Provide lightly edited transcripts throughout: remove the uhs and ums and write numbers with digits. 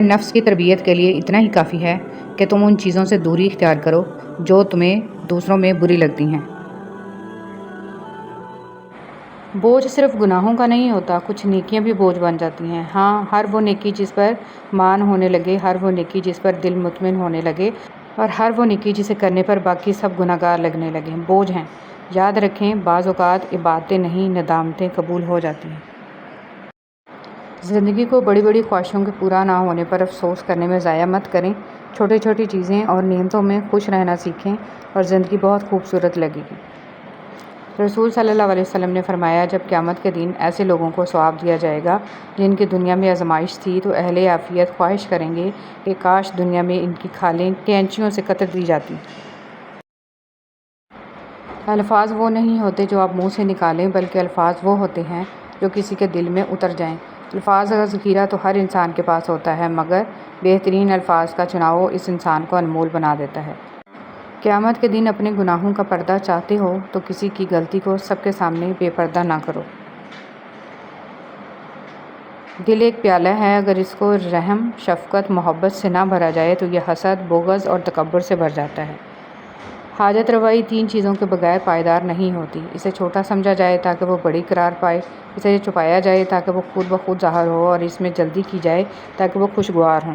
نفس کی تربیت کے لیے اتنا ہی کافی ہے کہ تم ان چیزوں سے دوری اختیار کرو جو تمہیں دوسروں میں بری لگتی ہیں۔ بوجھ صرف گناہوں کا نہیں ہوتا، کچھ نیکیاں بھی بوجھ بن جاتی ہیں۔ ہاں، ہر وہ نیکی جس پر مان ہونے لگے، ہر وہ نیکی جس پر دل مطمئن ہونے لگے، اور ہر وہ نیکی جسے کرنے پر باقی سب گناہگار لگنے لگیں، بوجھ ہیں۔ یاد رکھیں، بعض اوقات عبادتیں نہیں، ندامتیں قبول ہو جاتی ہیں۔ زندگی کو بڑی بڑی خواہشوں کے پورا نہ ہونے پر افسوس کرنے میں ضائع مت کریں۔ چھوٹی چھوٹی چیزیں اور نعمتوں میں خوش رہنا سیکھیں اور زندگی بہت خوبصورت لگے گی۔ رسول صلی اللہ علیہ وسلم نے فرمایا، جب قیامت کے دن ایسے لوگوں کو ثواب دیا جائے گا جن کی دنیا میں آزمائش تھی، تو اہل عافیت خواہش کریں گے کہ کاش دنیا میں ان کی کھالیں کینچیوں سے کتر دی جاتی۔ الفاظ وہ نہیں ہوتے جو آپ منہ سے نکالیں، بلکہ الفاظ وہ ہوتے ہیں جو کسی کے دل میں اتر جائیں۔ الفاظ کا ذخیرہ تو ہر انسان کے پاس ہوتا ہے، مگر بہترین الفاظ کا چناؤ اس انسان کو انمول بنا دیتا ہے۔ قیامت کے دن اپنے گناہوں کا پردہ چاہتے ہو تو کسی کی غلطی کو سب کے سامنے بے پردہ نہ کرو۔ دل ایک پیالہ ہے، اگر اس کو رحم، شفقت، محبت سے نہ بھرا جائے تو یہ حسد، بغض اور تکبر سے بھر جاتا ہے۔ حاجت روائی تین چیزوں کے بغیر پائیدار نہیں ہوتی۔ اسے چھوٹا سمجھا جائے تاکہ وہ بڑی قرار پائے، اسے چھپایا جائے تاکہ وہ خود بخود ظاہر ہو، اور اس میں جلدی کی جائے تاکہ وہ خوشگوار ہوں۔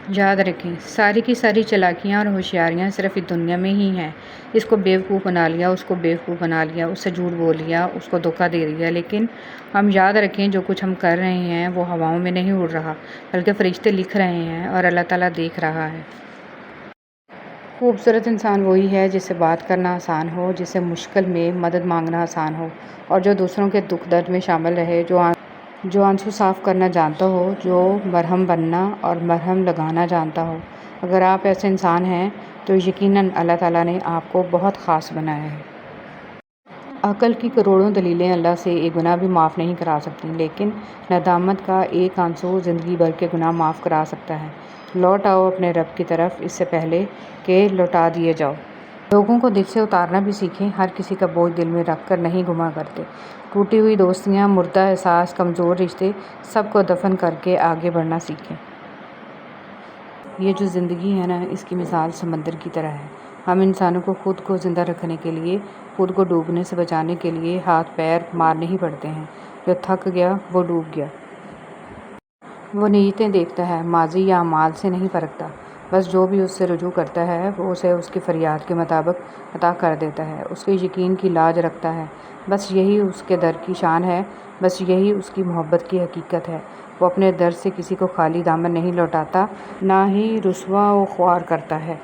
یاد رکھیں، ساری کی ساری چالاکیاں اور ہوشیاریاں صرف اس دنیا میں ہی ہیں۔ اس کو بیوقوف بنا لیا، اس کو بیوقوف بنا لیا، اس سے جھوٹ بول لیا، اس کو دھوکہ دے دیا۔ لیکن ہم یاد رکھیں، جو کچھ ہم کر رہے ہیں وہ ہواؤں میں نہیں اڑ رہا، بلکہ فرشتے لکھ رہے ہیں اور اللہ تعالیٰ دیکھ رہا ہے۔ خوبصورت انسان وہی ہے جسے بات کرنا آسان ہو، جسے مشکل میں مدد مانگنا آسان ہو، اور جو دوسروں کے دکھ درد میں شامل رہے، جو آنسو صاف کرنا جانتا ہو، جو مرہم بننا اور مرہم لگانا جانتا ہو۔ اگر آپ ایسے انسان ہیں تو یقیناً اللہ تعالیٰ نے آپ کو بہت خاص بنایا ہے۔ عقل کی کروڑوں دلیلیں اللہ سے ایک گناہ بھی معاف نہیں کرا سکتی، لیکن ندامت کا ایک آنسو زندگی بھر کے گناہ معاف کرا سکتا ہے۔ لوٹ آؤ اپنے رب کی طرف اس سے پہلے کہ لوٹا دیے جاؤ۔ لوگوں کو دل سے اتارنا بھی سیکھیں، ہر کسی کا بوجھ دل میں رکھ کر نہیں گھما کرتے۔ ٹوٹی ہوئی دوستیاں، مردہ احساس، کمزور رشتے، سب کو دفن کر کے آگے بڑھنا سیکھیں۔ یہ جو زندگی ہے نا، اس کی مثال سمندر کی طرح ہے۔ ہم انسانوں کو خود کو زندہ رکھنے کے لیے، خود کو ڈوبنے سے بچانے کے لیے ہاتھ پیر مارنے ہی پڑتے ہیں۔ جو تھک گیا وہ ڈوب گیا۔ وہ نیتیں دیکھتا ہے، ماضی یا اعمال سے نہیں پرکھتا۔ بس جو بھی اس سے رجوع کرتا ہے وہ اسے اس کی فریاد کے مطابق عطا کر دیتا ہے۔ اس کے یقین کی لاج رکھتا ہے، بس یہی اس کے در کی شان ہے، بس یہی اس کی محبت کی حقیقت ہے۔ وہ اپنے در سے کسی کو خالی دامن نہیں لوٹاتا، نہ ہی رسوا و خوار کرتا ہے۔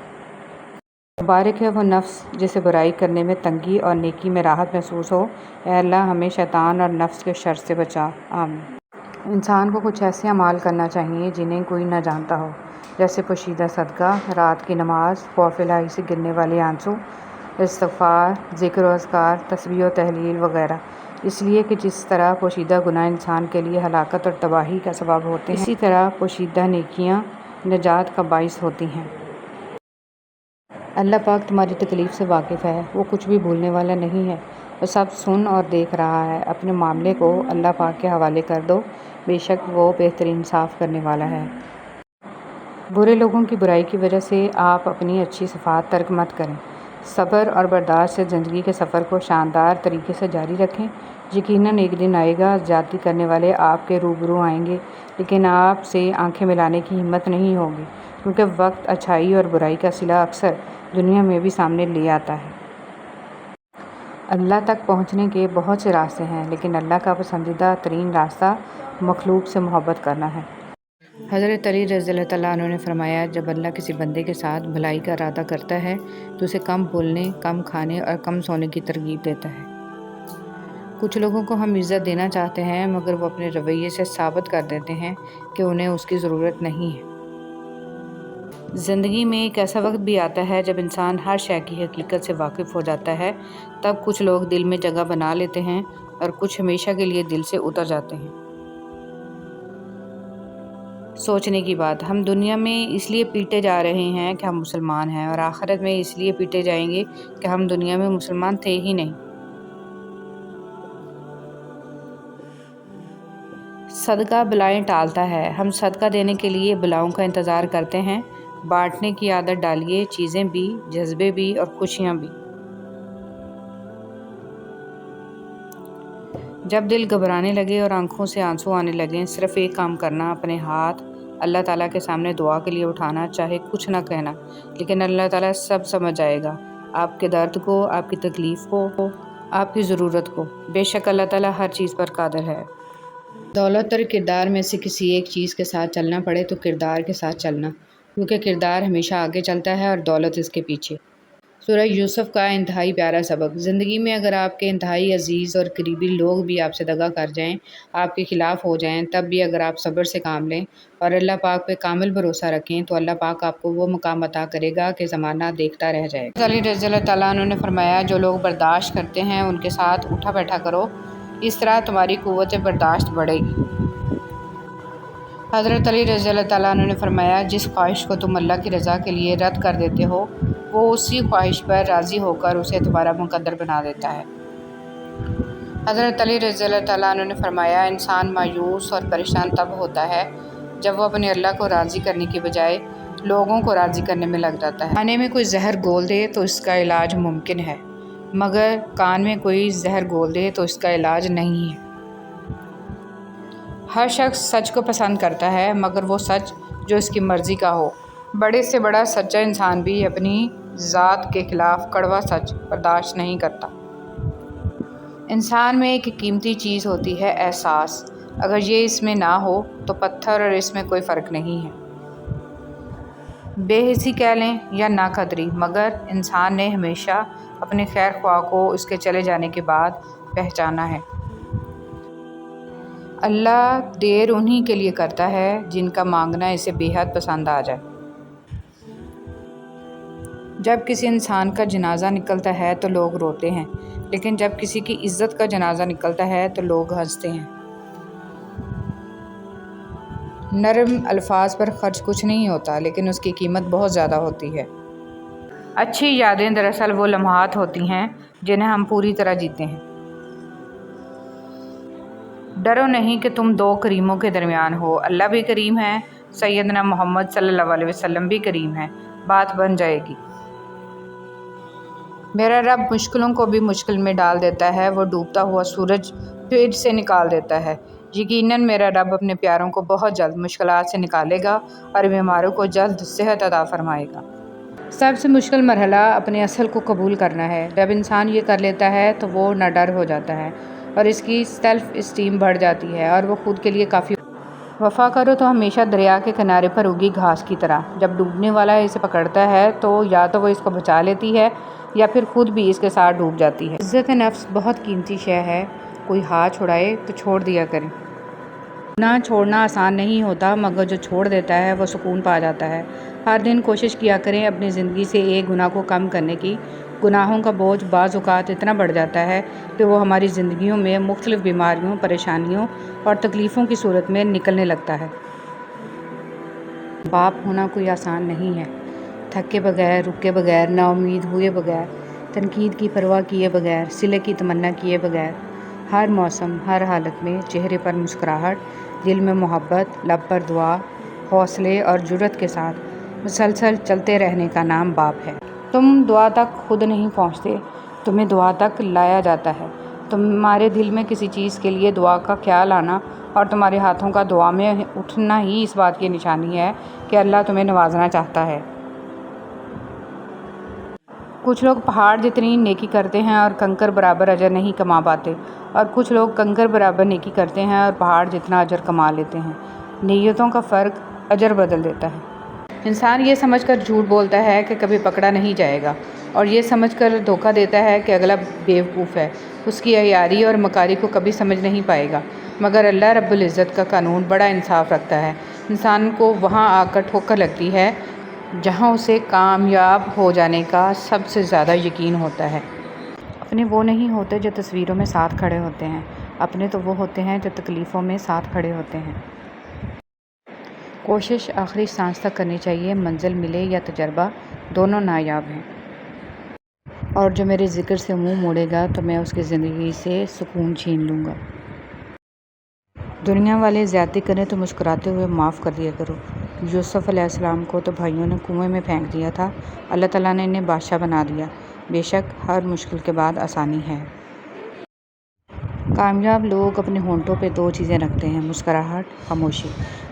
مبارک ہے وہ نفس جسے برائی کرنے میں تنگی اور نیکی میں راحت محسوس ہو۔ اے اللہ، ہمیں شیطان اور نفس کے شر سے بچا، آمین۔ انسان کو کچھ ایسے اعمال کرنا چاہیے جنہیں کوئی نہ جانتا ہو، جیسے پوشیدہ صدقہ، رات کی نماز، خوف الہی سے گرنے والے آنسو، استغفار، ذکر و اذکار، تسبیح و تحلیل وغیرہ، اس لیے کہ جس طرح پوشیدہ گناہ انسان کے لیے ہلاکت اور تباہی کا سبب ہوتے ہیں، اسی طرح پوشیدہ نیکیاں نجات کا باعث ہوتی ہیں۔ اللہ پاک تمہاری تکلیف سے واقف ہے، وہ کچھ بھی بھولنے والا نہیں ہے، وہ سب سن اور دیکھ رہا ہے۔ اپنے معاملے کو اللہ پاک کے حوالے کر دو، بے شک وہ بہترین صاف کرنے والا ہے۔ برے لوگوں کی برائی کی وجہ سے آپ اپنی اچھی صفات ترک مت کریں۔ صبر اور برداشت سے زندگی کے سفر کو شاندار طریقے سے جاری رکھیں۔ یقیناً ایک دن آئے گا، زیادتی کرنے والے آپ کے روبرو آئیں گے، لیکن آپ سے آنکھیں ملانے کی ہمت نہیں ہوگی، کیونکہ وقت اچھائی اور برائی کا صلہ اکثر دنیا میں بھی سامنے لے آتا ہے۔ اللہ تک پہنچنے کے بہت سے راستے ہیں، لیکن اللہ کا پسندیدہ ترین راستہ مخلوق سے محبت کرنا ہے۔ حضرت علی رضی اللہ تعالیٰ عنہ نے فرمایا، جب اللہ کسی بندے کے ساتھ بھلائی کا ارادہ کرتا ہے تو اسے کم بولنے، کم کھانے اور کم سونے کی ترغیب دیتا ہے۔ کچھ لوگوں کو ہم عزت دینا چاہتے ہیں، مگر وہ اپنے رویے سے ثابت کر دیتے ہیں کہ انہیں اس کی ضرورت نہیں ہے۔ زندگی میں ایک ایسا وقت بھی آتا ہے جب انسان ہر شے کی حقیقت سے واقف ہو جاتا ہے، تب کچھ لوگ دل میں جگہ بنا لیتے ہیں اور کچھ ہمیشہ کے لیے دل سے اتر جاتے ہیں۔ سوچنے کی بات، ہم دنیا میں اس لیے پیٹے جا رہے ہیں کہ ہم مسلمان ہیں، اور آخرت میں اس لیے پیٹے جائیں گے کہ ہم دنیا میں مسلمان تھے ہی نہیں۔ صدقہ بلائیں ٹالتا ہے۔ ہم صدقہ دینے کے لیے بلاؤں کا انتظار کرتے ہیں۔ بانٹنے کی عادت ڈالیے، چیزیں بھی، جذبے بھی اور خوشیاں بھی۔ جب دل گھبرانے لگے اور آنکھوں سے آنسو آنے لگیں، صرف ایک کام کرنا، اپنے ہاتھ اللہ تعالیٰ کے سامنے دعا کے لیے اٹھانا، چاہے کچھ نہ کہنا، لیکن اللہ تعالیٰ سب سمجھ جائے گا، آپ کے درد کو، آپ کی تکلیف کو، آپ کی ضرورت کو۔ بے شک اللہ تعالیٰ ہر چیز پر قادر ہے۔ دولت اور کردار میں سے کسی ایک چیز کے ساتھ چلنا پڑے تو کردار کے ساتھ چلنا، کیونکہ کردار ہمیشہ آگے چلتا ہے اور دولت اس کے پیچھے۔ سورہ یوسف کا انتہائی پیارا سبق۔ زندگی میں اگر آپ کے انتہائی عزیز اور قریبی لوگ بھی آپ سے دغا کر جائیں، آپ کے خلاف ہو جائیں، تب بھی اگر آپ صبر سے کام لیں اور اللہ پاک پہ کامل بھروسہ رکھیں تو اللہ پاک آپ کو وہ مقام عطا کرے گا کہ زمانہ دیکھتا رہ جائے گا۔ علی رضی اللہ تعالیٰ عنہ نے فرمایا، جو لوگ برداشت کرتے ہیں ان کے ساتھ اٹھا بیٹھا کرو، اس طرح تمہاری قوت برداشت بڑھے گی۔ حضرت علی رضی اللہ تعالیٰ عنہ نے فرمایا، جس خواہش کو تم اللہ کی رضا کے لیے رد کر دیتے ہو، وہ اسی خواہش پر راضی ہو کر اسے تمہارا مقدر بنا دیتا ہے۔ حضرت علی رضی اللہ تعالیٰ عنہ نے فرمایا، انسان مایوس اور پریشان تب ہوتا ہے جب وہ اپنے اللہ کو راضی کرنے کی بجائے لوگوں کو راضی کرنے میں لگ جاتا ہے۔ کھانے میں کوئی زہر گھول دے تو اس کا علاج ممکن ہے، مگر کان میں کوئی زہر گھول دے تو اس کا علاج نہیں ہے۔ ہر شخص سچ کو پسند کرتا ہے، مگر وہ سچ جو اس کی مرضی کا ہو۔ بڑے سے بڑا سچا انسان بھی اپنی ذات کے خلاف کڑوا سچ برداشت نہیں کرتا۔ انسان میں ایک قیمتی چیز ہوتی ہے، احساس۔ اگر یہ اس میں نہ ہو تو پتھر اور اس میں کوئی فرق نہیں ہے۔ بے حسی کہہ لیں یا نا قدری، مگر انسان نے ہمیشہ اپنے خیر خواہ کو اس کے چلے جانے کے بعد پہچانا ہے۔ اللہ دیر انہی کے لیے کرتا ہے جن کا مانگنا اسے بے حد پسند آ جائے۔ جب کسی انسان کا جنازہ نکلتا ہے تو لوگ روتے ہیں، لیکن جب کسی کی عزت کا جنازہ نکلتا ہے تو لوگ ہنستے ہیں۔ نرم الفاظ پر خرچ کچھ نہیں ہوتا، لیکن اس کی قیمت بہت زیادہ ہوتی ہے۔ اچھی یادیں دراصل وہ لمحات ہوتی ہیں جنہیں ہم پوری طرح جیتے ہیں۔ ڈرو نہیں کہ تم دو کریموں کے درمیان ہو، اللہ بھی کریم ہے، سیدنا محمد صلی اللہ علیہ وسلم بھی کریم ہے، بات بن جائے گی۔ میرا رب مشکلوں کو بھی مشکل میں ڈال دیتا ہے، وہ ڈوبتا ہوا سورج پھر سے نکال دیتا ہے۔ یقیناً میرا رب اپنے پیاروں کو بہت جلد مشکلات سے نکالے گا اور بیماروں کو جلد صحت عطا فرمائے گا۔ سب سے مشکل مرحلہ اپنے اصل کو قبول کرنا ہے۔ جب انسان یہ کر لیتا ہے تو وہ نہ ڈر ہو جاتا ہے اور اس کی سیلف اسٹیم بڑھ جاتی ہے اور وہ خود کے لیے کافی۔ وفا کرو تو ہمیشہ دریا کے کنارے پر اگی گھاس کی طرح، جب ڈوبنے والا اسے پکڑتا ہے تو یا تو وہ اس کو بچا لیتی ہے یا پھر خود بھی اس کے ساتھ ڈوب جاتی ہے۔ عزت نفس بہت قیمتی شے ہے، کوئی ہاتھ چھڑائے تو چھوڑ دیا کرے۔ گناہ چھوڑنا آسان نہیں ہوتا، مگر جو چھوڑ دیتا ہے وہ سکون پا جاتا ہے۔ ہر دن کوشش کیا کریں اپنی زندگی سے ایک گناہ کو کم کرنے کی۔ گناہوں کا بوجھ بعض اوقات اتنا بڑھ جاتا ہے کہ وہ ہماری زندگیوں میں مختلف بیماریوں، پریشانیوں اور تکلیفوں کی صورت میں نکلنے لگتا ہے۔ باپ ہونا کوئی آسان نہیں ہے۔ تھکے بغیر، رکے بغیر، نا امید ہوئے بغیر، تنقید کی پرواہ کیے بغیر، صلح کی تمنا کیے بغیر، ہر موسم، ہر حالت میں چہرے پر مسکراہٹ، دل میں محبت، لب پر دعا، حوصلے اور جرأت کے ساتھ مسلسل چلتے رہنے کا نام باپ ہے۔ تم دعا تک خود نہیں پہنچتے، تمہیں دعا تک لایا جاتا ہے۔ تمہارے دل میں کسی چیز کے لیے دعا کا خیال آنا اور تمہارے ہاتھوں کا دعا میں اٹھنا ہی اس بات کی نشانی ہے کہ اللہ تمہیں نوازنا چاہتا ہے۔ کچھ لوگ پہاڑ جتنی نیکی کرتے ہیں اور کنکر برابر اجر نہیں کما پاتے، اور کچھ لوگ کنکر برابر نیکی کرتے ہیں اور پہاڑ جتنا اجر کما لیتے ہیں۔ نیتوں کا فرق اجر بدل دیتا ہے۔ انسان یہ سمجھ کر جھوٹ بولتا ہے کہ کبھی پکڑا نہیں جائے گا، اور یہ سمجھ کر دھوکہ دیتا ہے کہ اگلا بیوقوف ہے، اس کی عیاری اور مکاری کو کبھی سمجھ نہیں پائے گا۔ مگر اللہ رب العزت کا قانون بڑا انصاف رکھتا ہے۔ انسان کو وہاں آ کر ٹھوکر لگتی ہے جہاں اسے کامیاب ہو جانے کا سب سے زیادہ یقین ہوتا ہے۔ اپنے وہ نہیں ہوتے جو تصویروں میں ساتھ کھڑے ہوتے ہیں، اپنے تو وہ ہوتے ہیں جو تکلیفوں میں ساتھ کھڑے ہوتے ہیں۔ کوشش آخری سانس تک کرنی چاہیے، منزل ملے یا تجربہ، دونوں نایاب ہیں۔ اور جو میرے ذکر سے منہ موڑے گا تو میں اس کی زندگی سے سکون چھین لوں گا۔ دنیا والے زیادتی کریں تو مسکراتے ہوئے معاف کر دیا کرو۔ یوسف علیہ السلام کو تو بھائیوں نے کنویں میں پھینک دیا تھا، اللہ تعالیٰ نے انہیں بادشاہ بنا دیا۔ بے شک ہر مشکل کے بعد آسانی ہے۔ کامیاب لوگ اپنے ہونٹوں پہ دو چیزیں رکھتے ہیں، مسکراہٹ، خاموشی۔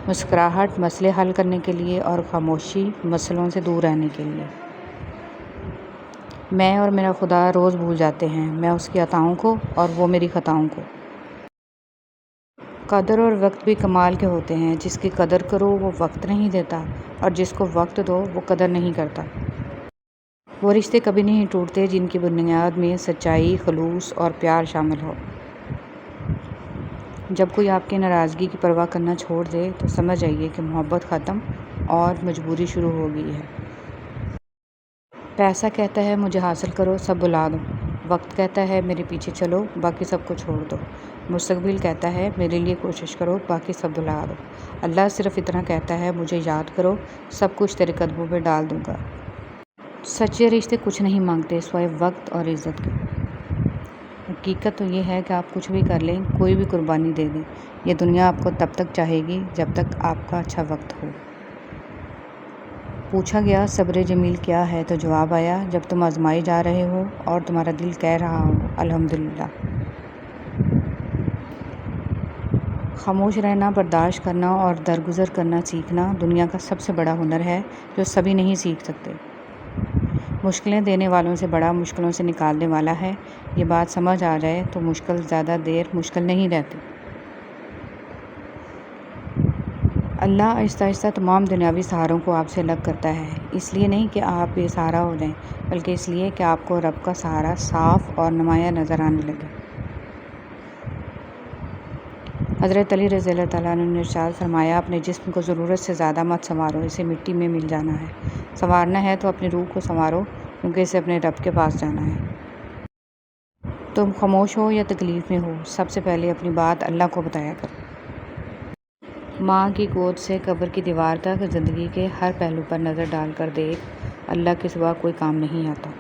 مسکراہٹ مسئلے حل کرنے کے لیے اور خاموشی مسئلوں سے دور رہنے کے لیے۔ میں اور میرا خدا روز بھول جاتے ہیں، میں اس کی عطاؤں کو اور وہ میری خطاؤں کو۔ قدر اور وقت بھی کمال کے ہوتے ہیں، جس کی قدر کرو وہ وقت نہیں دیتا اور جس کو وقت دو وہ قدر نہیں کرتا۔ وہ رشتے کبھی نہیں ٹوٹتے جن کی بنیاد میں سچائی، خلوص اور پیار شامل ہو۔ جب کوئی آپ کی ناراضگی کی پرواہ کرنا چھوڑ دے تو سمجھ جائیے کہ محبت ختم اور مجبوری شروع ہو گئی ہے۔ پیسہ کہتا ہے مجھے حاصل کرو، سب بھلا دو۔ وقت کہتا ہے میرے پیچھے چلو، باقی سب کو چھوڑ دو۔ مستقبل کہتا ہے میرے لیے کوشش کرو، باقی سب بھلا دو۔ اللہ صرف اتنا کہتا ہے مجھے یاد کرو، سب کچھ تیرے قدموں پہ ڈال دوں گا۔ سچے رشتے کچھ نہیں مانگتے سوائے وقت اور عزت کے۔ حقیقت تو یہ ہے کہ آپ کچھ بھی کر لیں، کوئی بھی قربانی دے دیں، یہ دنیا آپ کو تب تک چاہے گی جب تک آپ کا اچھا وقت ہو۔ پوچھا گیا صبر جمیل کیا ہے تو جواب آیا، جب تم آزمائے جا رہے ہو اور تمہارا دل کہہ رہا ہو الحمدللہ۔ خاموش رہنا، برداشت کرنا اور درگزر کرنا سیکھنا دنیا کا سب سے بڑا ہنر ہے جو سبھی نہیں سیکھ سکتے۔ مشکلیں دینے والوں سے بڑا مشکلوں سے نکالنے والا ہے۔ یہ بات سمجھ آ جائے تو مشکل زیادہ دیر مشکل نہیں رہتی۔ اللہ آہستہ آہستہ تمام دنیاوی سہاروں کو آپ سے الگ کرتا ہے، اس لیے نہیں کہ آپ بے سہارا ہو جائیں، بلکہ اس لیے کہ آپ کو رب کا سہارا صاف اور نمایاں نظر آنے لگے۔ حضرت علی رضی اللہ تعالیٰ عنہ نے ارشاد فرمایا، اپنے جسم کو ضرورت سے زیادہ مت سنوارو، اسے مٹی میں مل جانا ہے۔ سنوارنا ہے تو اپنی روح کو سنوارو، کیونکہ اسے اپنے رب کے پاس جانا ہے۔ تم خاموش ہو یا تکلیف میں ہو، سب سے پہلے اپنی بات اللہ کو بتایا کرو۔ ماں کی گود سے قبر کی دیوار تک زندگی کے ہر پہلو پر نظر ڈال کر دیکھ، اللہ کے سوا کوئی کام نہیں آتا۔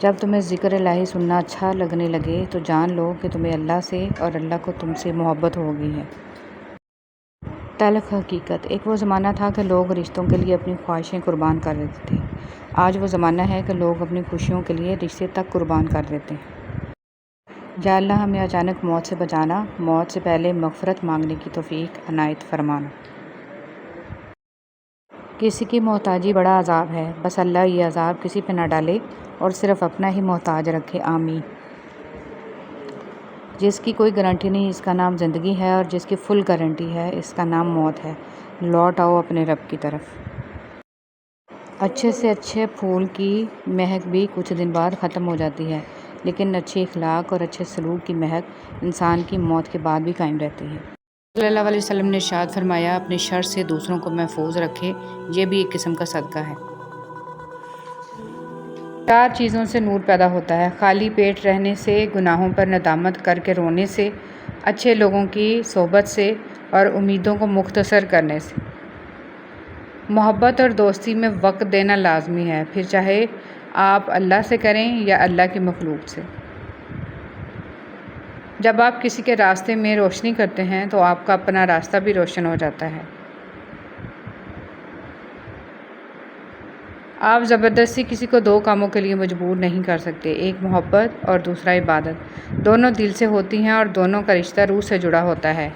جب تمہیں ذکر الہی سننا اچھا لگنے لگے تو جان لو کہ تمہیں اللہ سے اور اللہ کو تم سے محبت ہو گئی ہے۔ تلخ حقیقت، ایک وہ زمانہ تھا کہ لوگ رشتوں کے لیے اپنی خواہشیں قربان کر دیتے تھے، آج وہ زمانہ ہے کہ لوگ اپنی خوشیوں کے لیے رشتے تک قربان کر دیتے ہیں۔ یا اللہ ہمیں اچانک موت سے بچانا، موت سے پہلے مغفرت مانگنے کی توفیق عنایت فرمانا۔ کسی کی محتاجی بڑا عذاب ہے، بس اللہ یہ عذاب کسی پہ نہ ڈالے اور صرف اپنا ہی محتاج رکھے، آمین۔ جس کی کوئی گارنٹی نہیں اس کا نام زندگی ہے، اور جس کی فل گارنٹی ہے اس کا نام موت ہے۔ لوٹ آؤ اپنے رب کی طرف۔ اچھے سے اچھے پھول کی مہک بھی کچھ دن بعد ختم ہو جاتی ہے، لیکن اچھے اخلاق اور اچھے سلوک کی مہک انسان کی موت کے بعد بھی قائم رہتی ہے۔ صلی اللہ علیہ وسلم نے ارشاد فرمایا، اپنے شر سے دوسروں کو محفوظ رکھے، یہ بھی ایک قسم کا صدقہ ہے۔ 4 چیزوں سے نور پیدا ہوتا ہے: خالی پیٹ رہنے سے، گناہوں پر ندامت کر کے رونے سے، اچھے لوگوں کی صحبت سے اور امیدوں کو مختصر کرنے سے۔ محبت اور دوستی میں وقت دینا لازمی ہے، پھر چاہے آپ اللہ سے کریں یا اللہ کی مخلوق سے۔ جب آپ کسی کے راستے میں روشنی کرتے ہیں تو آپ کا اپنا راستہ بھی روشن ہو جاتا ہے۔ آپ زبردستی کسی کو 2 کاموں کے لیے مجبور نہیں کر سکتے، ایک محبت اور دوسرا عبادت۔ دونوں دل سے ہوتی ہیں اور دونوں کا رشتہ روح سے جڑا ہوتا ہے۔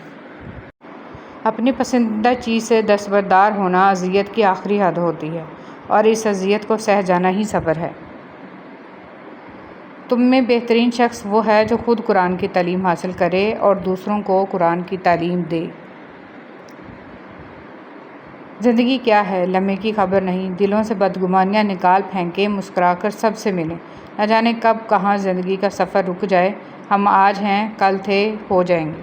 اپنی پسندیدہ چیز سے دستبردار ہونا اذیت کی آخری حد ہوتی ہے، اور اس اذیت کو سہ جانا ہی صبر ہے۔ تم میں بہترین شخص وہ ہے جو خود قرآن کی تعلیم حاصل کرے اور دوسروں کو قرآن کی تعلیم دے۔ زندگی کیا ہے؟ لمحے کی خبر نہیں، دلوں سے بدگمانیاں نکال پھینکیں، مسکرا کر سب سے ملیں۔ نہ جانے کب کہاں زندگی کا سفر رک جائے، ہم آج ہیں، کل تھے، ہو جائیں گے۔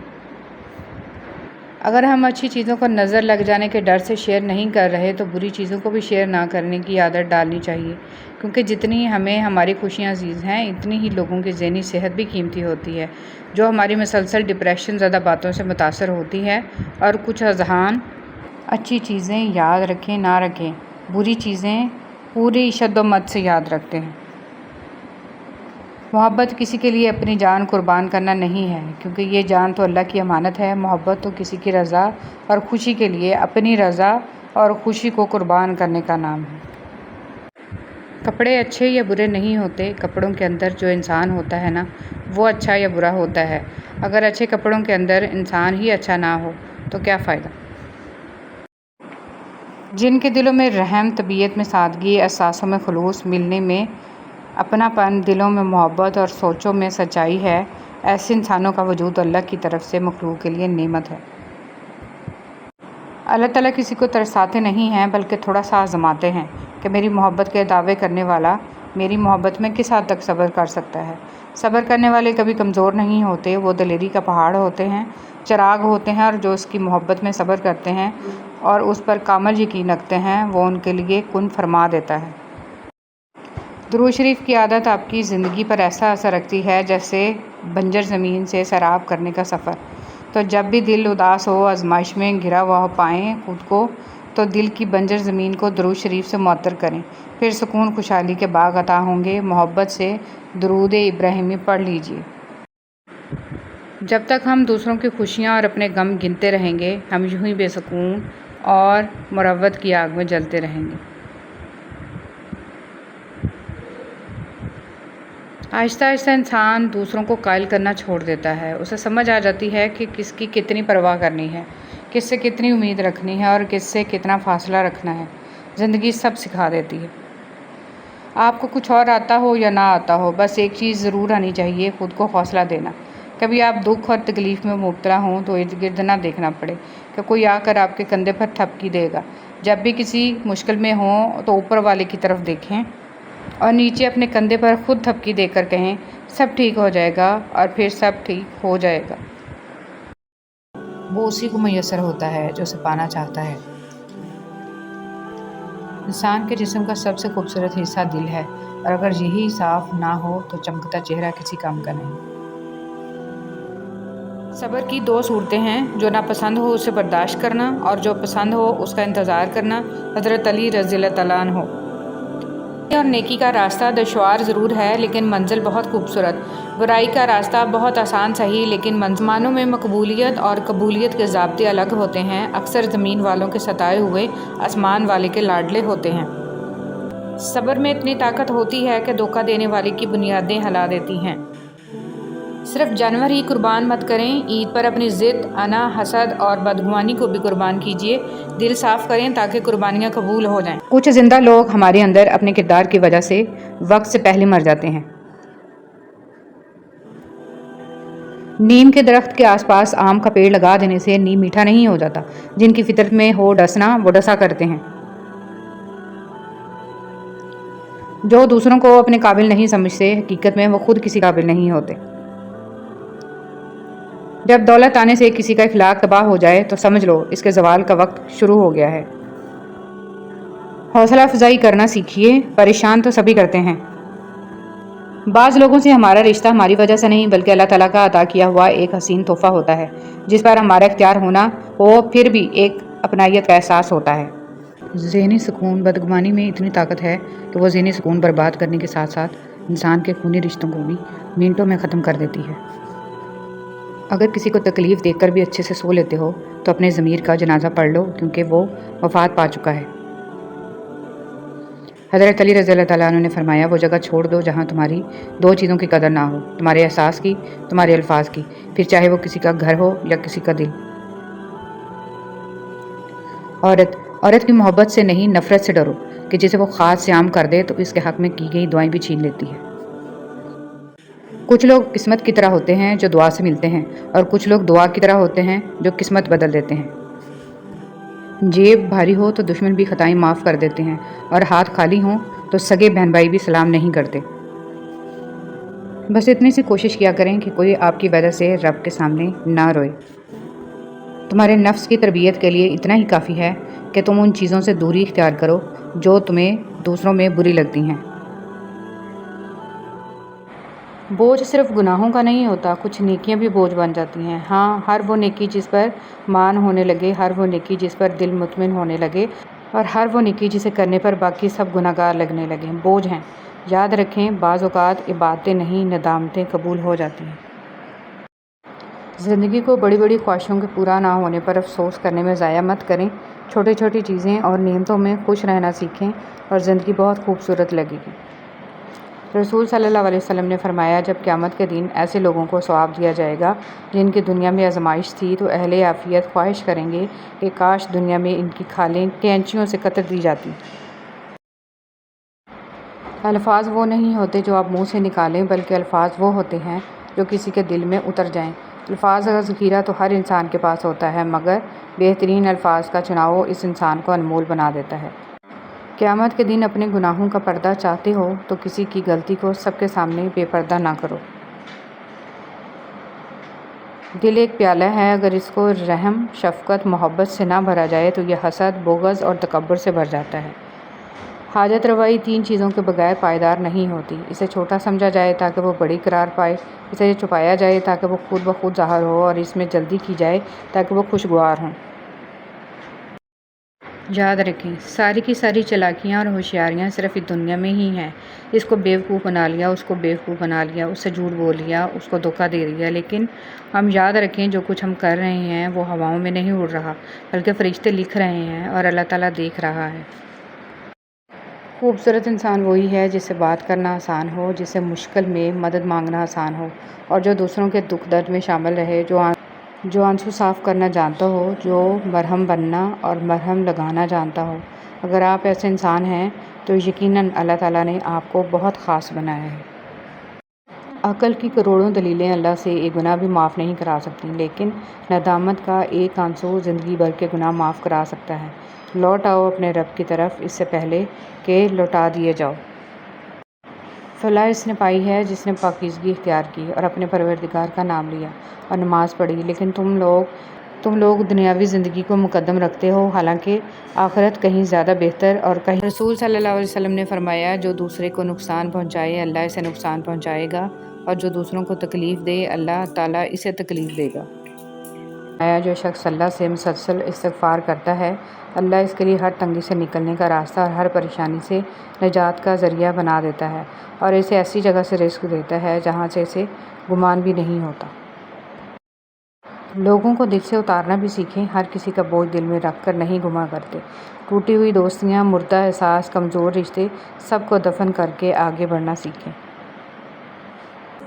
اگر ہم اچھی چیزوں کو نظر لگ جانے کے ڈر سے شیئر نہیں کر رہے تو بری چیزوں کو بھی شیئر نہ کرنے کی عادت ڈالنی چاہیے، کیونکہ جتنی ہمیں ہماری خوشیاں عزیز ہیں، اتنی ہی لوگوں کی ذہنی صحت بھی قیمتی ہوتی ہے، جو ہماری مسلسل ڈپریشن زدہ باتوں سے متاثر ہوتی ہے۔ اور کچھ اذہان اچھی چیزیں یاد رکھیں نہ رکھیں، بری چیزیں پوری شد و مت سے یاد رکھتے ہیں۔ محبت کسی کے لیے اپنی جان قربان کرنا نہیں ہے، کیونکہ یہ جان تو اللہ کی امانت ہے۔ محبت تو کسی کی رضا اور خوشی کے لیے اپنی رضا اور خوشی کو قربان کرنے کا نام ہے۔ کپڑے اچھے یا برے نہیں ہوتے، کپڑوں کے اندر جو انسان ہوتا ہے نا، وہ اچھا یا برا ہوتا ہے۔ اگر اچھے کپڑوں کے اندر انسان ہی اچھا نہ ہو تو کیا فائدہ۔ جن کے دلوں میں رحم، طبیعت میں سادگی، احساسوں میں خلوص، ملنے میں اپنا پن، دلوں میں محبت اور سوچوں میں سچائی ہے، ایسے انسانوں کا وجود اللہ کی طرف سے مخلوق کے لیے نعمت ہے۔ اللہ تعالیٰ کسی کو ترساتے نہیں ہیں بلکہ تھوڑا سا آزماتے ہیں کہ میری محبت کے دعوے کرنے والا میری محبت میں کس حد تک صبر کر سکتا ہے۔ صبر کرنے والے کبھی کمزور نہیں ہوتے، وہ دلیری کا پہاڑ ہوتے ہیں، چراغ ہوتے ہیں، اور جو اس کی محبت میں صبر کرتے ہیں اور اس پر کامل یقین رکھتے ہیں وہ ان کے لیے کن فرما دیتا ہے۔ درود شریف کی عادت آپ کی زندگی پر ایسا اثر رکھتی ہے جیسے بنجر زمین سے سیراب کرنے کا سفر۔ تو جب بھی دل اداس ہو، آزمائش میں گھرا ہوا پائیں خود کو، تو دل کی بنجر زمین کو درود شریف سے معطر کریں، پھر سکون خوشحالی کے باغ عطا ہوں گے۔ محبت سے درود ابراہیمی پڑھ لیجئے۔ جب تک ہم دوسروں کی خوشیاں اور اپنے غم گنتے رہیں گے، ہم یوں ہی بے سکون اور مروت کی آگ میں جلتے رہیں گے۔ آہستہ آہستہ انسان دوسروں کو قائل کرنا چھوڑ دیتا ہے، اسے سمجھ آ جاتی ہے کہ کس کی کتنی پرواہ کرنی ہے، کس سے کتنی امید رکھنی ہے اور کس سے کتنا فاصلہ رکھنا ہے۔ زندگی سب سکھا دیتی ہے۔ آپ کو کچھ اور آتا ہو یا نہ آتا ہو، بس ایک چیز ضرور آنی چاہیے، خود کو حوصلہ دینا۔ کبھی آپ دکھ اور تکلیف میں مبتلا ہوں تو ارد گرد نہ دیکھنا پڑے کہ کوئی آ کر آپ کے کندھے پر تھپکی دے گا۔ جب بھی کسی مشکل میں ہوں تو اوپر والے کی طرف دیکھیں اور نیچے اپنے کندھے پر خود تھپکی دے کر کہیں سب ٹھیک ہو جائے گا، اور پھر سب ٹھیک ہو جائے گا۔ وہ اسی کو میسر ہوتا ہے جو اسے پانا چاہتا ہے۔ انسان کے جسم کا سب سے خوبصورت حصہ دل ہے، اور اگر یہی صاف نہ ہو تو چمکتا چہرہ کسی کام کا نہیں۔ صبر کی دو صورتیں ہیں، جو ناپسند ہو اسے برداشت کرنا اور جو پسند ہو اس کا انتظار کرنا۔ حضرت علی رضی اللہ تعالیٰ عنہ۔ اور نیکی کا راستہ دشوار ضرور ہے لیکن منزل بہت خوبصورت، برائی کا راستہ بہت آسان صحیح لیکن آسمانوں میں مقبولیت اور قبولیت کے ضابطے الگ ہوتے ہیں، اکثر زمین والوں کے ستائے ہوئے آسمان والے کے لاڈلے ہوتے ہیں۔ صبر میں اتنی طاقت ہوتی ہے کہ دھوکہ دینے والے کی بنیادیں ہلا دیتی ہیں۔ صرف جانور ہی قربان مت کریں، عید پر اپنی ضد، انا، حسد اور بدگمانی کو بھی قربان کیجیے۔ دل صاف کریں تاکہ قربانیاں قبول ہو جائیں۔ کچھ زندہ لوگ ہمارے اندر اپنے کردار کی وجہ سے وقت سے پہلے مر جاتے ہیں۔ نیم کے درخت کے آس پاس آم کا پیڑ لگا دینے سے نیم میٹھا نہیں ہو جاتا۔ جن کی فطرت میں ہو ڈسنا وہ ڈسا کرتے ہیں۔ جو دوسروں کو اپنے قابل نہیں سمجھتے، حقیقت میں وہ خود کسی قابل نہیں ہوتے۔ جب دولت آنے سے کسی کا اخلاق تباہ ہو جائے تو سمجھ لو اس کے زوال کا وقت شروع ہو گیا ہے۔ حوصلہ افزائی کرنا سیکھیے، پریشان تو سبھی کرتے ہیں۔ بعض لوگوں سے ہمارا رشتہ ہماری وجہ سے نہیں بلکہ اللہ تعالیٰ کا عطا کیا ہوا ایک حسین تحفہ ہوتا ہے، جس پر ہمارا اختیار ہونا ہو پھر بھی ایک اپنائیت کا احساس ہوتا ہے۔ ذہنی سکون۔ بدگمانی میں اتنی طاقت ہے کہ وہ ذہنی سکون برباد کرنے کے ساتھ ساتھ انسان کے خونی رشتوں کو بھی منٹوں میں ختم کر دیتی ہے۔ اگر کسی کو تکلیف دیکھ کر بھی اچھے سے سو لیتے ہو تو اپنے ضمیر کا جنازہ پڑھ لو، کیونکہ وہ وفات پا چکا ہے۔ حضرت علی رضی اللہ تعالیٰ عنہ نے فرمایا، وہ جگہ چھوڑ دو جہاں تمہاری دو چیزوں کی قدر نہ ہو، تمہارے احساس کی، تمہارے الفاظ کی، پھر چاہے وہ کسی کا گھر ہو یا کسی کا دل۔ عورت کی محبت سے نہیں نفرت سے ڈرو کہ جسے وہ خاص سے عام کر دے تو اس کے حق میں کی گئی دعائیں بھی چھین لیتی ہے۔ کچھ لوگ قسمت کی طرح ہوتے ہیں جو دعا سے ملتے ہیں، اور کچھ لوگ دعا کی طرح ہوتے ہیں جو قسمت بدل دیتے ہیں۔ جیب بھاری ہو تو دشمن بھی خطائیں معاف کر دیتے ہیں، اور ہاتھ خالی ہوں تو سگے بہن بھائی بھی سلام نہیں کرتے۔ بس اتنی سی کوشش کیا کریں کہ کوئی آپ کی وجہ سے رب کے سامنے نہ روئے۔ تمہارے نفس کی تربیت کے لیے اتنا ہی کافی ہے کہ تم ان چیزوں سے دوری اختیار کرو جو تمہیں دوسروں میں بری لگتی ہیں۔ بوجھ صرف گناہوں کا نہیں ہوتا، کچھ نیکیاں بھی بوجھ بن جاتی ہیں۔ ہاں، ہر وہ نیکی جس پر مان ہونے لگے، ہر وہ نیکی جس پر دل مطمئن ہونے لگے، اور ہر وہ نیکی جسے کرنے پر باقی سب گناہگار لگنے لگیں، بوجھ ہیں۔ یاد رکھیں بعض اوقات عبادتیں نہیں ندامتیں قبول ہو جاتی ہیں۔ زندگی کو بڑی بڑی خواہشوں کے پورا نہ ہونے پر افسوس کرنے میں ضائع مت کریں۔ چھوٹی چھوٹی چیزیں اور نعمتوں میں خوش رہنا سیکھیں اور زندگی بہت خوبصورت لگے گی۔ رسول صلی اللہ علیہ وسلم نے فرمایا، جب قیامت کے دن ایسے لوگوں کو ثواب دیا جائے گا جن کی دنیا میں آزمائش تھی تو اہل عافیت خواہش کریں گے کہ کاش دنیا میں ان کی کھالیں کینچیوں سے کتر دی جاتی۔ الفاظ وہ نہیں ہوتے جو آپ منہ سے نکالیں بلکہ الفاظ وہ ہوتے ہیں جو کسی کے دل میں اتر جائیں۔ الفاظ کا ذخیرہ تو ہر انسان کے پاس ہوتا ہے مگر بہترین الفاظ کا چناؤ اس انسان کو انمول بنا دیتا ہے۔ قیامت کے دن اپنے گناہوں کا پردہ چاہتے ہو تو کسی کی غلطی کو سب کے سامنے بے پردہ نہ کرو۔ دل ایک پیالہ ہے، اگر اس کو رحم، شفقت، محبت سے نہ بھرا جائے تو یہ حسد، بغض اور تکبر سے بھر جاتا ہے۔ حاجت روائی تین چیزوں کے بغیر پائیدار نہیں ہوتی۔ اسے چھوٹا سمجھا جائے تاکہ وہ بڑی قرار پائے، اسے چھپایا جائے تاکہ وہ خود بخود ظاہر ہو، اور اس میں جلدی کی جائے تاکہ وہ خوشگوار ہوں۔ یاد رکھیں ساری کی ساری چالاکیاں اور ہوشیاریاں صرف اس دنیا میں ہی ہیں۔ اس کو بیوقوف بنا لیا، اس کو بیوقوف بنا لیا، اس سے جھوٹ بول لیا، اس کو دھوکہ دے دیا، لیکن ہم یاد رکھیں جو کچھ ہم کر رہے ہیں وہ ہواؤں میں نہیں اڑ رہا بلکہ فرشتے لکھ رہے ہیں اور اللہ تعالیٰ دیکھ رہا ہے۔ خوبصورت انسان وہی ہے جس سے بات کرنا آسان ہو، جس سے مشکل میں مدد مانگنا آسان ہو اور جو دوسروں کے دکھ درد میں شامل رہے، جو آنسو صاف کرنا جانتا ہو، جو مرہم بننا اور مرہم لگانا جانتا ہو۔ اگر آپ ایسے انسان ہیں تو یقیناً اللہ تعالیٰ نے آپ کو بہت خاص بنایا ہے۔ عقل کی کروڑوں دلیلیں اللہ سے ایک گناہ بھی معاف نہیں کرا سکتی، لیکن ندامت کا ایک آنسو زندگی بھر کے گناہ معاف کرا سکتا ہے۔ لوٹ آؤ اپنے رب کی طرف اس سے پہلے کہ لوٹا دیے جاؤ۔ فلاح اس نے پائی ہے جس نے پاکیزگی اختیار کی اور اپنے پروردگار کا نام لیا اور نماز پڑھی، لیکن تم لوگ دنیاوی زندگی کو مقدم رکھتے ہو، حالانکہ آخرت کہیں زیادہ بہتر اور کہیں۔ رسول صلی اللہ علیہ وسلم نے فرمایا، جو دوسرے کو نقصان پہنچائے اللہ اسے نقصان پہنچائے گا، اور جو دوسروں کو تکلیف دے اللہ تعالیٰ اسے تکلیف دے گا۔ جو شخص اللہ سے مسلسل استغفار کرتا ہے، اللہ اس کے لیے ہر تنگی سے نکلنے کا راستہ اور ہر پریشانی سے نجات کا ذریعہ بنا دیتا ہے، اور اسے ایسی جگہ سے رزق دیتا ہے جہاں سے اسے گمان بھی نہیں ہوتا۔ لوگوں کو دل سے اتارنا بھی سیکھیں، ہر کسی کا بوجھ دل میں رکھ کر نہیں گما کرتے۔ ٹوٹی ہوئی دوستیاں، مردہ احساس، کمزور رشتے، سب کو دفن کر کے آگے بڑھنا سیکھیں۔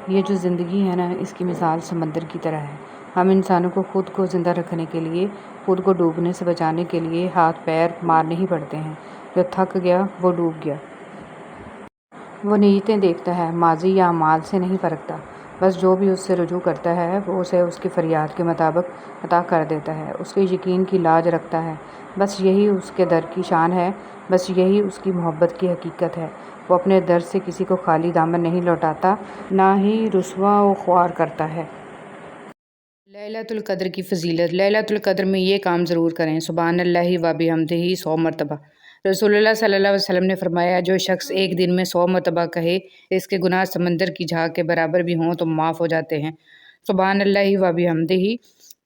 یہ جو زندگی ہے نا، اس کی مثال سمندر کی طرح ہے۔ ہم انسانوں کو خود کو زندہ رکھنے کے لیے، خود کو ڈوبنے سے بچانے کے لیے ہاتھ پیر مارنے ہی پڑتے ہیں۔ جو تھک گیا وہ ڈوب گیا۔ وہ نیتیں دیکھتا ہے، ماضی یا اعمال سے نہیں پرکھتا۔ بس جو بھی اس سے رجوع کرتا ہے وہ اسے اس کی فریاد کے مطابق عطا کر دیتا ہے، اس کے یقین کی لاج رکھتا ہے۔ بس یہی اس کے در کی شان ہے، بس یہی اس کی محبت کی حقیقت ہے۔ وہ اپنے در سے کسی کو خالی دامن نہیں لوٹاتا، نہ ہی رسوا و خوار کرتا ہے۔ لیلۃ القدر کی فضیلت۔ لیلۃ القدر میں یہ کام ضرور کریں، سبحان اللہ و بحمدہ 100 مرتبہ۔ رسول اللہ صلی اللہ علیہ وسلم نے فرمایا، جو شخص ایک دن میں 100 مرتبہ کہے، اس کے گناہ سمندر کی جھاگ کے برابر بھی ہوں تو معاف ہو جاتے ہیں۔ سبحان اللہ و بحمدہ،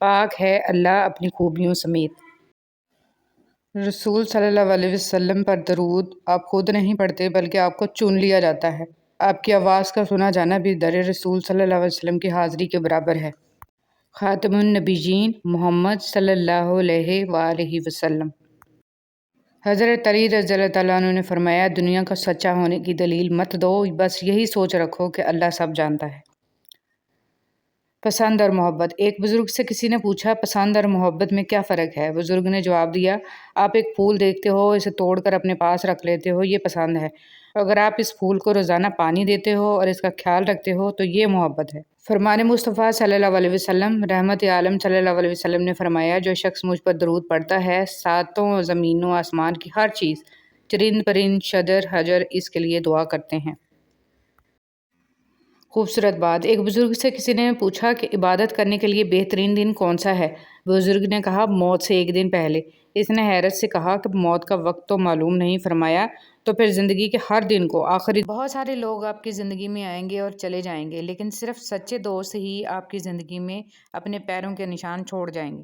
پاک ہے اللہ اپنی خوبیوں سمیت۔ رسول صلی اللہ علیہ وسلم پر درود آپ خود نہیں پڑھتے بلکہ آپ کو چن لیا جاتا ہے۔ آپ کی آواز کا سنا جانا بھی در رسول صلی اللہ علیہ وسلم کی حاضری کے برابر ہے۔ خاتم النبیین محمد صلی اللہ علیہ وآلہ وسلم۔ حضرت علی رضی اللہ تعالیٰ عنہ نے فرمایا، دنیا کا سچا ہونے کی دلیل مت دو، بس یہی سوچ رکھو کہ اللہ سب جانتا ہے۔ پسند اور محبت۔ ایک بزرگ سے کسی نے پوچھا، پسند اور محبت میں کیا فرق ہے؟ بزرگ نے جواب دیا، آپ ایک پھول دیکھتے ہو، اسے توڑ کر اپنے پاس رکھ لیتے ہو، یہ پسند ہے۔ اگر آپ اس پھول کو روزانہ پانی دیتے ہو اور اس کا خیال رکھتے ہو تو یہ محبت ہے۔ فرمان مصطفیٰ صلی اللہ علیہ وسلم، رحمت عالم صلی اللہ علیہ وسلم نے فرمایا، جو شخص مجھ پر درود پڑھتا ہے، ساتوں زمین و آسمان کی ہر چیز، چرند پرند شجر حجر اس کے لیے دعا کرتے ہیں۔ خوبصورت بات۔ ایک بزرگ سے کسی نے پوچھا کہ عبادت کرنے کے لیے بہترین دن کون سا ہے؟ بزرگ نے کہا، موت سے ایک دن پہلے۔ اس نے حیرت سے کہا کہ موت کا وقت تو معلوم نہیں۔ فرمایا، تو پھر زندگی کے ہر دن کو آخری۔ بہت سارے لوگ آپ کی زندگی میں آئیں گے اور چلے جائیں گے، لیکن صرف سچے دوست ہی آپ کی زندگی میں اپنے پیروں کے نشان چھوڑ جائیں گے۔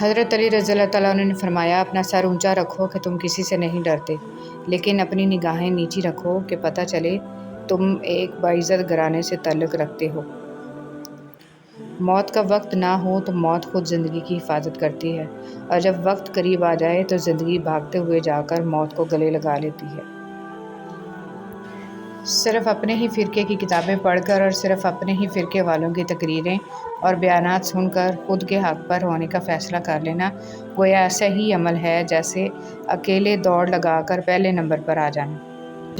حضرت علی رضی اللہ تعالیٰ عنہ نے فرمایا، اپنا سر اونچا رکھو کہ تم کسی سے نہیں ڈرتے، لیکن اپنی نگاہیں نیچی رکھو کہ پتہ چلے تم ایک باعزت گھرانے سے تعلق رکھتے ہو۔ موت کا وقت نہ ہو تو موت خود زندگی کی حفاظت کرتی ہے، اور جب وقت قریب آ جائے تو زندگی بھاگتے ہوئے جا کر موت کو گلے لگا لیتی ہے۔ صرف اپنے ہی فرقے کی کتابیں پڑھ کر اور صرف اپنے ہی فرقے والوں کی تقریریں اور بیانات سن کر خود کے حق پر ہونے کا فیصلہ کر لینا گویا ایسا ہی عمل ہے جیسے اکیلے دوڑ لگا کر پہلے نمبر پر آ جانا۔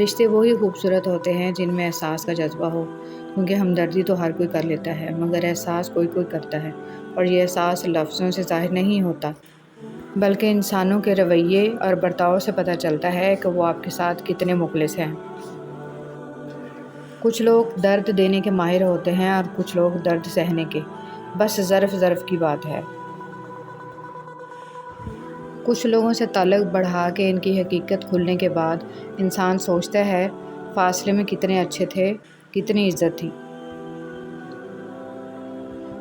رشتے وہی خوبصورت ہوتے ہیں جن میں احساس کا جذبہ ہو، کیونکہ ہمدردی تو ہر کوئی کر لیتا ہے، مگر احساس کوئی کوئی کرتا ہے، اور یہ احساس لفظوں سے ظاہر نہیں ہوتا بلکہ انسانوں کے رویے اور برتاؤ سے پتہ چلتا ہے کہ وہ آپ کے ساتھ کتنے مخلص ہیں۔ کچھ لوگ درد دینے کے ماہر ہوتے ہیں اور کچھ لوگ درد سہنے کے، بس ظرف کی بات ہے۔ کچھ لوگوں سے تعلق بڑھا کے ان کی حقیقت کھلنے کے بعد انسان سوچتا ہے فاصلے میں کتنے اچھے تھے، کتنی عزت تھی۔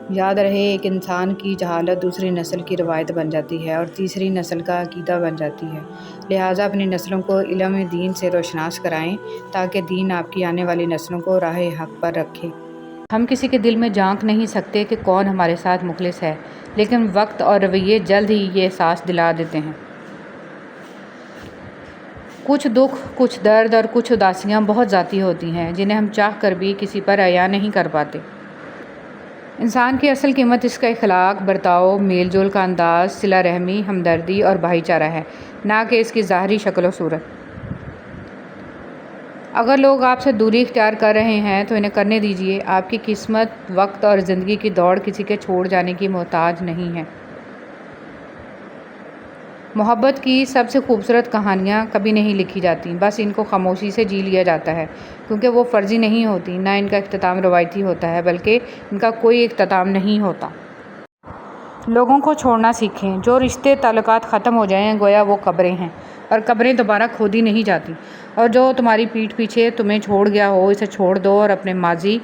یاد رہے، ایک انسان کی جہالت دوسری نسل کی روایت بن جاتی ہے اور تیسری نسل کا عقیدہ بن جاتی ہے، لہٰذا اپنی نسلوں کو علم دین سے روشناس کرائیں تاکہ دین آپ کی آنے والی نسلوں کو راہ حق پر رکھے۔ ہم کسی کے دل میں جھانک نہیں سکتے کہ کون ہمارے ساتھ مخلص ہے، لیکن وقت اور رویے جلد ہی یہ احساس دلا دیتے ہیں۔ کچھ دکھ، کچھ درد اور کچھ اداسیاں بہت ذاتی ہوتی ہیں جنہیں ہم چاہ کر بھی کسی پر عیاں نہیں کر پاتے۔ انسان کی اصل قیمت اس کا اخلاق، برتاؤ، میل جول کا انداز، صلہ رحمی، ہمدردی اور بھائی چارہ ہے، نہ کہ اس کی ظاہری شکل و صورت۔ اگر لوگ آپ سے دوری اختیار کر رہے ہیں تو انہیں کرنے دیجیے، آپ کی قسمت، وقت اور زندگی کی دوڑ کسی کے چھوڑ جانے کی محتاج نہیں ہے۔ محبت کی سب سے خوبصورت کہانیاں کبھی نہیں لکھی جاتی، بس ان کو خاموشی سے جی لیا جاتا ہے، کیونکہ وہ فرضی نہیں ہوتی، نہ ان کا اختتام روایتی ہوتا ہے، بلکہ ان کا کوئی اختتام نہیں ہوتا۔ لوگوں کو چھوڑنا سیکھیں۔ جو رشتے تعلقات ختم ہو جائیں گویا وہ قبریں ہیں، اور قبریں دوبارہ کھودی نہیں جاتی، اور جو تمہاری پیٹھ پیچھے تمہیں چھوڑ گیا ہو اسے چھوڑ دو اور اپنے ماضی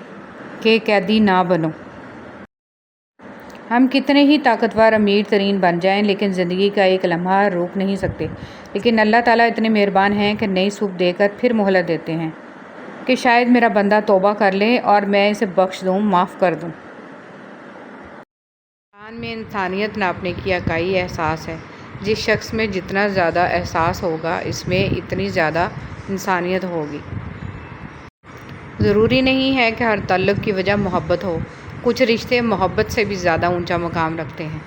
کے قیدی نہ بنو۔ ہم کتنے ہی طاقتور، امیر ترین بن جائیں لیکن زندگی کا ایک لمحہ روک نہیں سکتے، لیکن اللہ تعالیٰ اتنے مہربان ہیں کہ نئی صبح دے کر پھر مہلت دیتے ہیں کہ شاید میرا بندہ توبہ کر لے اور میں اسے بخش دوں، معاف کر دوں۔ انسان میں انسانیت ناپنے کی اکائی احساس ہے۔ جس شخص میں جتنا زیادہ احساس ہوگا اس میں اتنی زیادہ انسانیت ہوگی۔ ضروری نہیں ہے کہ ہر تعلق کی وجہ محبت ہو، کچھ رشتے محبت سے بھی زیادہ اونچا مقام رکھتے ہیں۔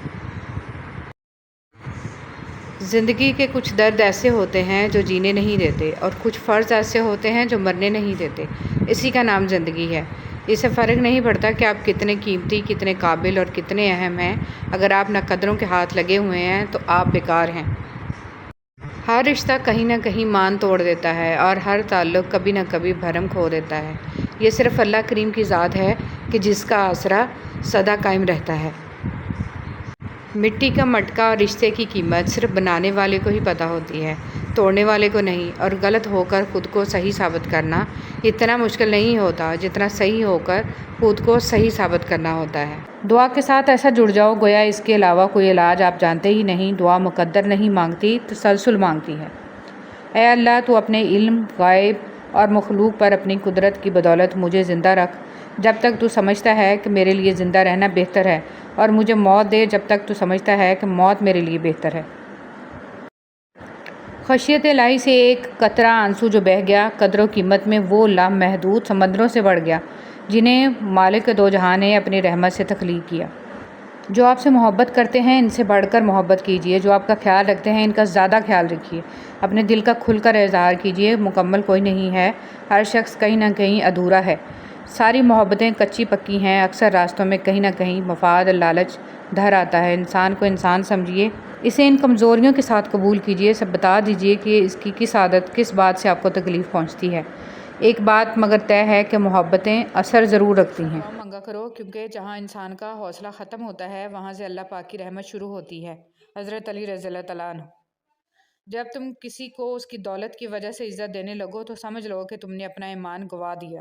زندگی کے کچھ درد ایسے ہوتے ہیں جو جینے نہیں دیتے، اور کچھ فرض ایسے ہوتے ہیں جو مرنے نہیں دیتے، اسی کا نام زندگی ہے۔ اس سے فرق نہیں پڑتا کہ آپ کتنے قیمتی، کتنے قابل اور کتنے اہم ہیں، اگر آپ ناقدروں کے ہاتھ لگے ہوئے ہیں تو آپ بیکار ہیں۔ ہر رشتہ کہیں نہ کہیں مان توڑ دیتا ہے، اور ہر تعلق کبھی نہ کبھی بھرم کھو دیتا ہے۔ یہ صرف اللہ کریم کی ذات ہے کہ جس کا آسرا سدا قائم رہتا ہے۔ مٹی کا مٹکا اور رشتے کی قیمت صرف بنانے والے کو ہی پتہ ہوتی ہے، توڑنے والے کو نہیں، اور غلط ہو کر خود کو صحیح ثابت کرنا اتنا مشکل نہیں ہوتا جتنا صحیح ہو کر خود کو صحیح ثابت کرنا ہوتا ہے۔ دعا کے ساتھ ایسا جڑ جاؤ گویا اس کے علاوہ کوئی علاج آپ جانتے ہی نہیں۔ دعا مقدر نہیں مانگتی، تسلسل مانگتی ہے۔ اے اللہ، تو اپنے علم، غائب اور مخلوق پر اپنی قدرت کی بدولت مجھے زندہ رکھ جب تک تو سمجھتا ہے کہ میرے لیے زندہ رہنا بہتر ہے، اور مجھے موت دے جب تک تو سمجھتا ہے کہ موت میرے لیے بہتر ہے۔ خشیت الہی سے ایک قطرہ آنسو جو بہہ گیا، قدر و قیمت میں وہ لامحدود سمندروں سے بڑھ گیا جنہیں مالک دو جہاں نے اپنی رحمت سے تخلیق کیا۔ جو آپ سے محبت کرتے ہیں ان سے بڑھ کر محبت کیجیے، جو آپ کا خیال رکھتے ہیں ان کا زیادہ خیال رکھیے، اپنے دل کا کھل کر اظہار کیجیے۔ مکمل کوئی نہیں ہے، ہر شخص کہیں نہ کہیں ادھورا ہے، ساری محبتیں کچی پکی ہیں، اکثر راستوں میں کہیں نہ کہیں مفاد، لالچ دھر آتا ہے۔ انسان کو انسان سمجھیے، اسے ان کمزوریوں کے ساتھ قبول کیجیے، سب بتا دیجیے کہ اس کی کس عادت، کس بات سے آپ کو تکلیف پہنچتی ہے۔ ایک بات مگر طے ہے کہ محبتیں اثر ضرور رکھتی ہیں۔ مانگا کرو، کیونکہ جہاں انسان کا حوصلہ ختم ہوتا ہے وہاں سے اللہ پاک کی رحمت شروع ہوتی ہے۔ حضرت علی رضی اللہ تعالیٰ عنہ۔ جب تم کسی کو اس کی دولت کی وجہ سے عزت دینے لگو تو سمجھ لو کہ تم نے اپنا ایمان گنوا دیا۔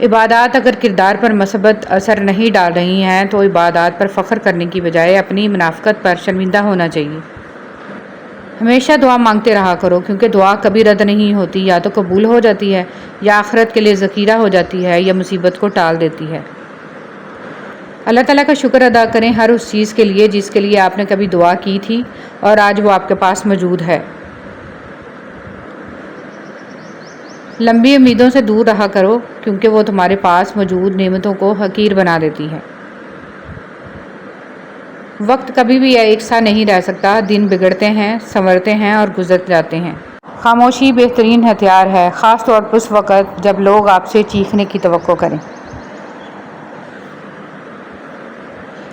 عبادات اگر کردار پر مثبت اثر نہیں ڈال رہی ہیں تو عبادات پر فخر کرنے کی بجائے اپنی منافقت پر شرمندہ ہونا چاہیے۔ ہمیشہ دعا مانگتے رہا کرو، کیونکہ دعا کبھی رد نہیں ہوتی، یا تو قبول ہو جاتی ہے یا آخرت کے لیے ذخیرہ ہو جاتی ہے یا مصیبت کو ٹال دیتی ہے۔ اللہ تعالیٰ کا شکر ادا کریں ہر اس چیز کے لیے جس کے لیے آپ نے کبھی دعا کی تھی اور آج وہ آپ کے پاس موجود ہے۔ لمبی امیدوں سے دور رہا کرو، کیونکہ وہ تمہارے پاس موجود نعمتوں کو حقیر بنا دیتی ہے۔ وقت کبھی بھی ایک سا نہیں رہ سکتا، دن بگڑتے ہیں، سنورتے ہیں اور گزر جاتے ہیں۔ خاموشی بہترین ہتھیار ہے، خاص طور پر اس وقت جب لوگ آپ سے چیخنے کی توقع کریں۔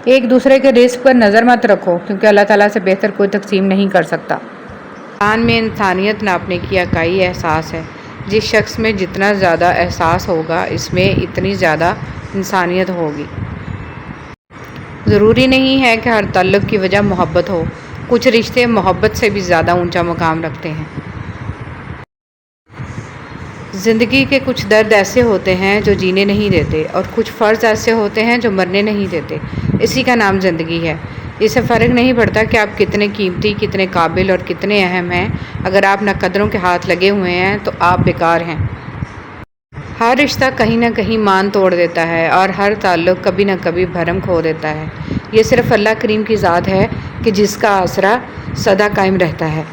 ایک دوسرے کے رزق پر نظر مت رکھو، کیونکہ اللہ تعالیٰ سے بہتر کوئی تقسیم نہیں کر سکتا۔ انسان میں انسانیت ناپنے کی اکائی احساس ہے۔ جس شخص میں جتنا زیادہ احساس ہوگا، اس میں اتنی زیادہ انسانیت ہوگی۔ ضروری نہیں ہے کہ ہر تعلق کی وجہ محبت ہو، کچھ رشتے محبت سے بھی زیادہ اونچا مقام رکھتے ہیں۔ زندگی کے کچھ درد ایسے ہوتے ہیں جو جینے نہیں دیتے، اور کچھ فرض ایسے ہوتے ہیں جو مرنے نہیں دیتے۔ اسی کا نام زندگی ہے۔ اس سے فرق نہیں پڑتا کہ آپ کتنے قیمتی، کتنے قابل اور کتنے اہم ہیں۔ اگر آپ ناقدروں کے ہاتھ لگے ہوئے ہیں تو آپ بیکار ہیں۔ ہر رشتہ کہیں نہ کہیں مان توڑ دیتا ہے، اور ہر تعلق کبھی نہ کبھی بھرم کھو دیتا ہے۔ یہ صرف اللہ کریم کی ذات ہے کہ جس کا آسرا سدا قائم رہتا ہے۔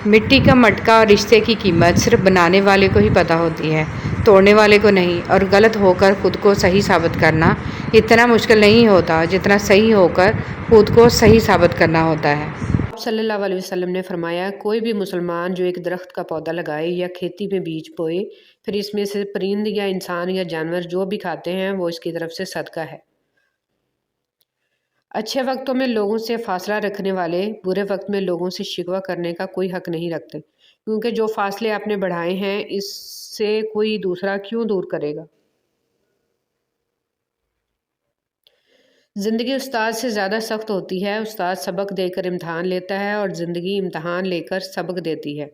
مٹی کا مٹکا اور رشتے کی قیمت صرف بنانے والے کو ہی پتہ ہوتی ہے، توڑنے والے کو نہیں۔ اور غلط ہو کر خود کو صحیح ثابت کرنا اتنا مشکل نہیں ہوتا جتنا صحیح ہو کر خود کو صحیح ثابت کرنا ہوتا ہے۔ آپ صلی اللہ علیہ وسلم نے فرمایا، کوئی بھی مسلمان جو ایک درخت کا پودا لگائے یا کھیتی میں بیج بوئے، پھر اس میں سے پرند یا انسان یا جانور جو بھی کھاتے ہیں وہ اس کی طرف سے صدقہ ہے۔ اچھے وقتوں میں لوگوں سے فاصلہ رکھنے والے برے وقت میں لوگوں سے شکوہ کرنے کا کوئی حق نہیں رکھتے، کیونکہ جو فاصلے آپ نے بڑھائے ہیں اس سے کوئی دوسرا کیوں دور کرے گا۔ زندگی استاد سے زیادہ سخت ہوتی ہے۔ استاد سبق دے کر امتحان لیتا ہے اور زندگی امتحان لے کر سبق دیتی ہے۔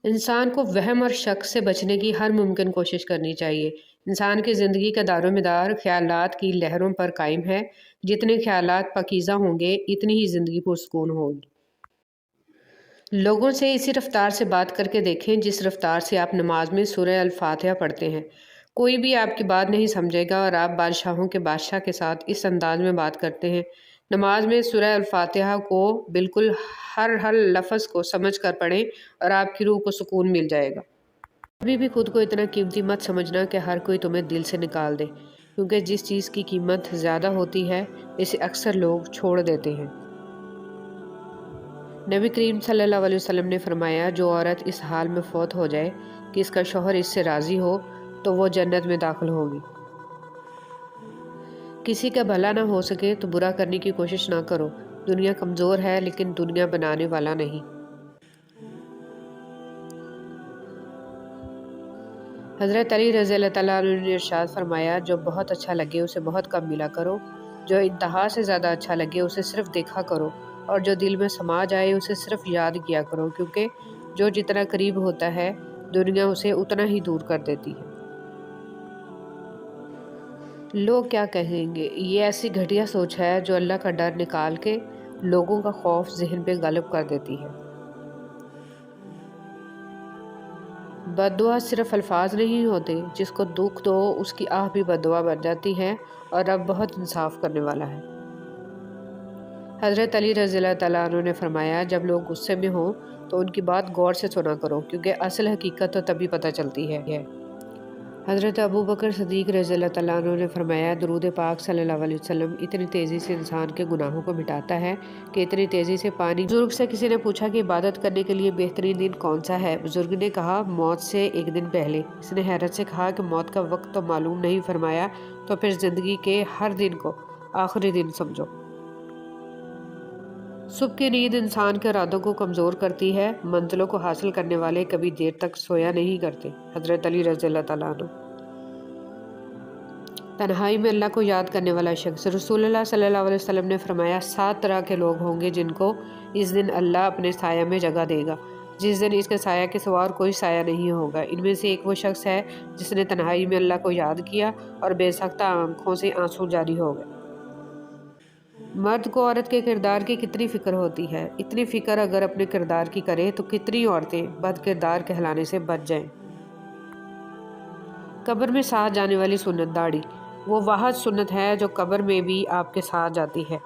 انسان کو وہم اور شک سے بچنے کی ہر ممکن کوشش کرنی چاہیے۔ انسان کی زندگی کا دار و مدار خیالات کی لہروں پر قائم ہے۔ جتنے خیالات پاکیزہ ہوں گے، اتنی ہی زندگی پرسکون ہوگی۔ لوگوں سے اسی رفتار سے بات کر کے دیکھیں جس رفتار سے آپ نماز میں سورہ الفاتحہ پڑھتے ہیں۔ کوئی بھی آپ کی بات نہیں سمجھے گا، اور آپ بادشاہوں کے بادشاہ کے ساتھ اس انداز میں بات کرتے ہیں۔ نماز میں سورہ الفاتحہ کو بالکل ہر لفظ کو سمجھ کر پڑھیں اور آپ کی روح کو سکون مل جائے گا۔ کبھی بھی خود کو اتنا قیمتی مت سمجھنا کہ ہر کوئی تمہیں دل سے نکال دے، کیونکہ جس چیز کی قیمت زیادہ ہوتی ہے اسے اکثر لوگ چھوڑ دیتے ہیں۔ نبی کریم صلی اللہ علیہ وسلم نے فرمایا، جو عورت اس حال میں فوت ہو جائے کہ اس کا شوہر اس سے راضی ہو تو وہ جنت میں داخل ہوگی۔ کسی کا بھلا نہ ہو سکے تو برا کرنے کی کوشش نہ کرو۔ دنیا کمزور ہے لیکن دنیا بنانے والا نہیں۔ حضرت علی رضی اللہ تعالیٰ عنہ نے ارشاد فرمایا، جو بہت اچھا لگے اسے بہت کم ملا کرو، جو انتہا سے زیادہ اچھا لگے اسے صرف دیکھا کرو، اور جو دل میں سما جائے اسے صرف یاد کیا کرو، کیونکہ جو جتنا قریب ہوتا ہے دنیا اسے اتنا ہی دور کر دیتی ہے۔ لوگ کیا کہیں گے، یہ ایسی گھٹیا سوچ ہے جو اللہ کا ڈر نکال کے لوگوں کا خوف ذہن پہ غالب کر دیتی ہے۔ بد دعا صرف الفاظ نہیں ہوتے، جس کو دکھ دو اس کی آہ بھی بد دعا بن جاتی ہے، اور رب بہت انصاف کرنے والا ہے۔ حضرت علی رضی اللہ تعالیٰ عنہ نے فرمایا، جب لوگ غصے میں ہوں تو ان کی بات غور سے سنا کرو، کیونکہ اصل حقیقت تو تبھی پتہ چلتی ہے۔ حضرت ابو بکر صدیق رضی اللہ تعالیٰ عنہ نے فرمایا، درود پاک صلی اللہ علیہ وسلم اتنی تیزی سے انسان کے گناہوں کو مٹاتا ہے کہ اتنی تیزی سے پانی۔ بزرگ سے کسی نے پوچھا کہ عبادت کرنے کے لیے بہترین دن کون سا ہے؟ بزرگ نے کہا، موت سے ایک دن پہلے۔ اس نے حیرت سے کہا کہ موت کا وقت تو معلوم نہیں فرمایا، تو پھر زندگی کے ہر دن کو آخری دن سمجھو۔ صبح کی نیند انسان کے ارادوں کو کمزور کرتی ہے۔ منزلوں کو حاصل کرنے والے کبھی دیر تک سویا نہیں کرتے۔ حضرت علی رضی اللہ تعالیٰ عنہ۔ تنہائی میں اللہ کو یاد کرنے والا شخص۔ رسول اللہ صلی اللہ علیہ وسلم نے فرمایا، 7 طرح کے لوگ ہوں گے جن کو اس دن اللہ اپنے سایہ میں جگہ دے گا۔ جس دن اس کے سایہ کے سوا اور کوئی سایہ نہیں ہوگا۔ ان میں سے ایک وہ شخص ہے جس نے تنہائی میں اللہ کو یاد کیا اور بے سختہ آنکھوں سے آنسو جاری ہو گئے۔ مرد کو عورت کے کردار کی کتنی فکر ہوتی ہے، اتنی فکر اگر اپنے کردار کی کرے تو کتنی عورتیں بد کردار کہلانے سے بچ جائیں۔ قبر میں ساتھ جانے والی سنت داڑھی، وہ واحد سنت ہے جو قبر میں بھی آپ کے ساتھ جاتی ہے۔